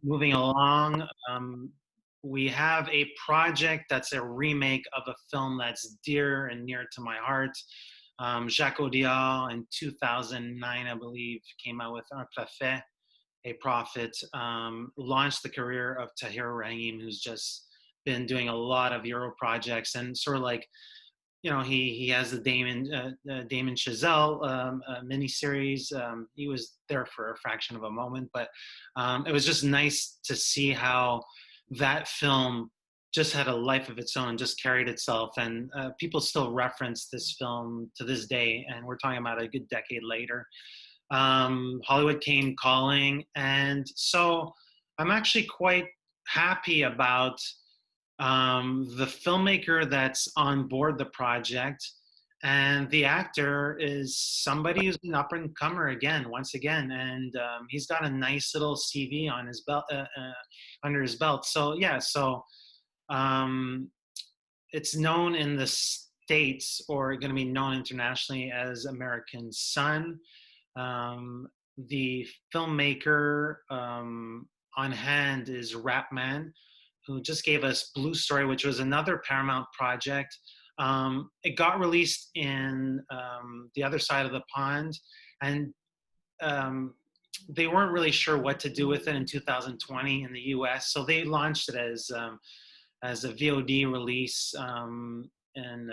Moving along, we have a project that's a remake of a film that's dear and near to my heart. Jacques Audiard in 2009, I believe, came out with Un Préfet, a prophet, launched the career of Tahir Rahim, who's just been doing a lot of Euro projects and sort of like, he has the Damon Chazelle miniseries. He was there for a fraction of a moment, but it was just nice to see how that film just had a life of its own, just carried itself, and people still reference this film to this day, and we're talking about a good decade later. Hollywood came calling, and so I'm actually quite happy about the filmmaker that's on board the project, and the actor is somebody who's an up and comer once again, and he's got a nice little CV on his belt, under his belt. So yeah, it's known in the States, or going to be known internationally, as American Son. The filmmaker on hand is Rapman, who just gave us Blue Story, which was another Paramount project. It got released in the other side of the pond, and they weren't really sure what to do with it in 2020 in the US, so they launched it as a VOD release, and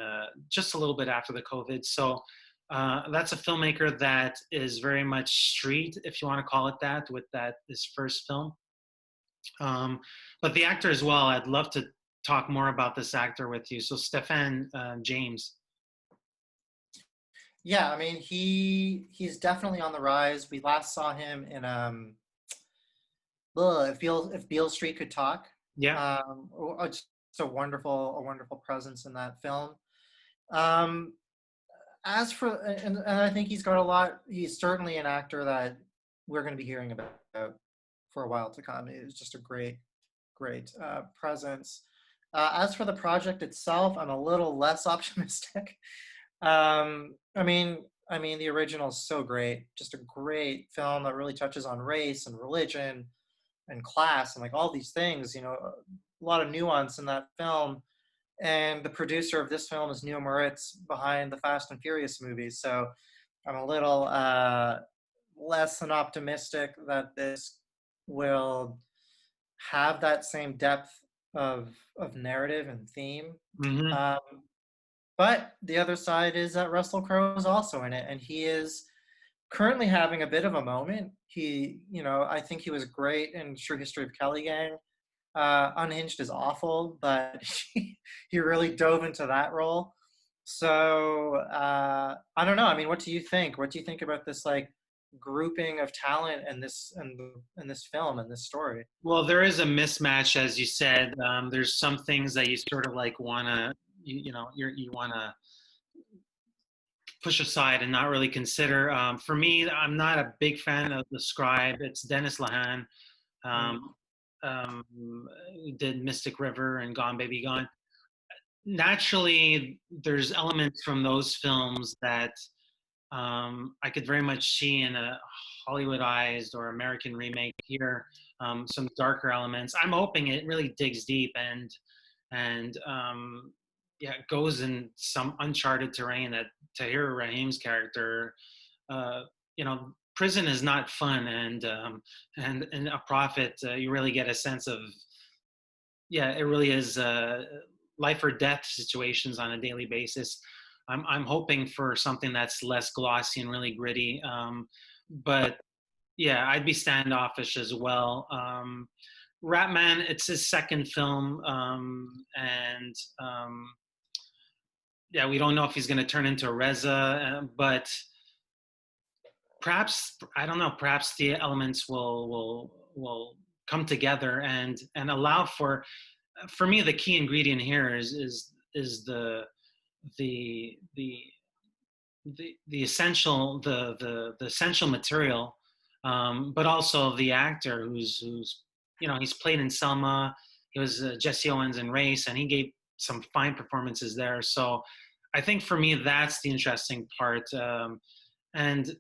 just a little bit after the COVID. So that's a filmmaker that is very much street, if you want to call it that, with his first film. But the actor as well, I'd love to talk more about this actor with you. So Stephan James. Yeah, I mean, he's definitely on the rise. We last saw him in if Beale Street Could Talk. Yeah. Just a wonderful presence in that film. As for, and I think he's got a lot. He's certainly an actor that we're going to be hearing about for a while to come. It's just a great presence. As for the project itself, I'm a little less optimistic. I mean, the original is so great. Just a great film that really touches on race and religion and class and like all these things. A lot of nuance in that film. And the producer of this film is Neil Moritz, behind the Fast and Furious movies. So I'm a little less than optimistic that this will have that same depth of narrative and theme. Mm-hmm. But the other side is that Russell Crowe is also in it, and he is currently having a bit of a moment. I think he was great in True History of Kelly Gang. Unhinged is awful, but he really dove into that role. So I don't know. I mean, what do you think? What do you think about this like grouping of talent in this film and this story? Well, there is a mismatch, as you said. There's some things that you sort of like wanna, you wanna push aside and not really consider. For me, I'm not a big fan of The Scribe. It's Dennis Lehane. Did Mystic River and Gone Baby Gone. Naturally, there's elements from those films that I could very much see in a Hollywoodized or American remake here. Some darker elements. I'm hoping it really digs deep and goes in some uncharted terrain that Tahir Rahim's character, prison is not fun, and a prophet, you really get a sense of, it really is life or death situations on a daily basis. I'm hoping for something that's less glossy and really gritty, but yeah, I'd be standoffish as well. Rapman, it's his second film, and we don't know if he's going to turn into a Reza, but perhaps, I don't know, perhaps the elements will come together and allow for me, the key ingredient here is the essential, the essential material, but also the actor who's he's played in Selma. He was Jesse Owens in Race, and he gave some fine performances there. So I think for me, that's the interesting part. And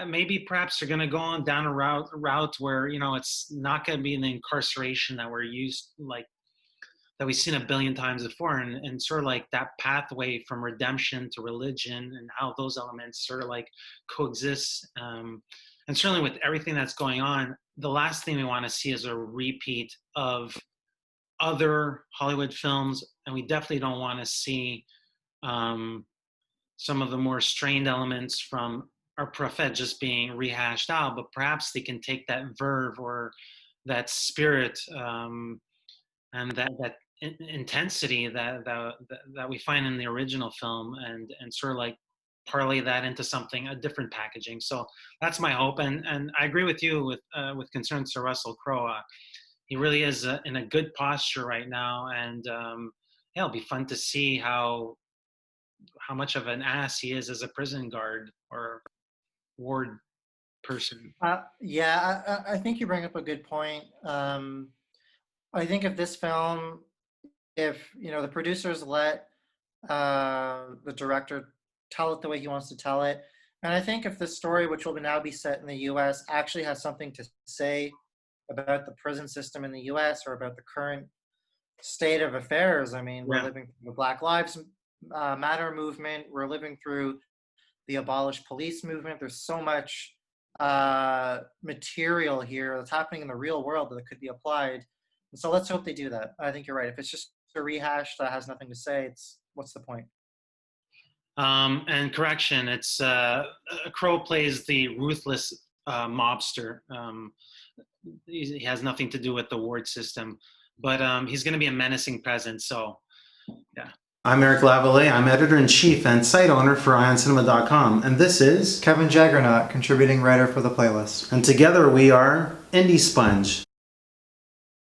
maybe perhaps they're going to go on down a route where, it's not going to be the incarceration that we're used, like, that we've seen a billion times before, and sort of like that pathway from redemption to religion and how those elements sort of like coexist. And certainly with everything that's going on, the last thing we want to see is a repeat of other Hollywood films, and we definitely don't want to see some of the more strained elements from our prophet just being rehashed out, but perhaps they can take that verve or that spirit, and that intensity that we find in the original film, and sort of like parlay that into something, a different packaging. So that's my hope, and I agree with you with concern to Russell Crowe. He really is in a good posture right now, and yeah, it'll be fun to see how much of an ass he is as a prison guard or ward person. Yeah, I think you bring up a good point. I think if this film, if the producers let the director tell it the way he wants to tell it, and I think if this story, which will now be set in the U.S., actually has something to say about the prison system in the U.S. or about the current state of affairs. I mean, we're Yeah. living through the Black Lives Matter movement. We're living through the abolish police movement. There's so much material here that's happening in the real world that could be applied. And so let's hope they do that. I think you're right. If it's just a rehash that has nothing to say, what's the point? And correction, it's Crow plays the ruthless mobster. He has nothing to do with the ward system, but he's going to be a menacing presence. So, yeah. I'm Eric Lavallée. I'm editor-in-chief and site owner for IONCINEMA.com, and this is Kevin Jagernauth, contributing writer for the playlist. And together we are IndieSponge.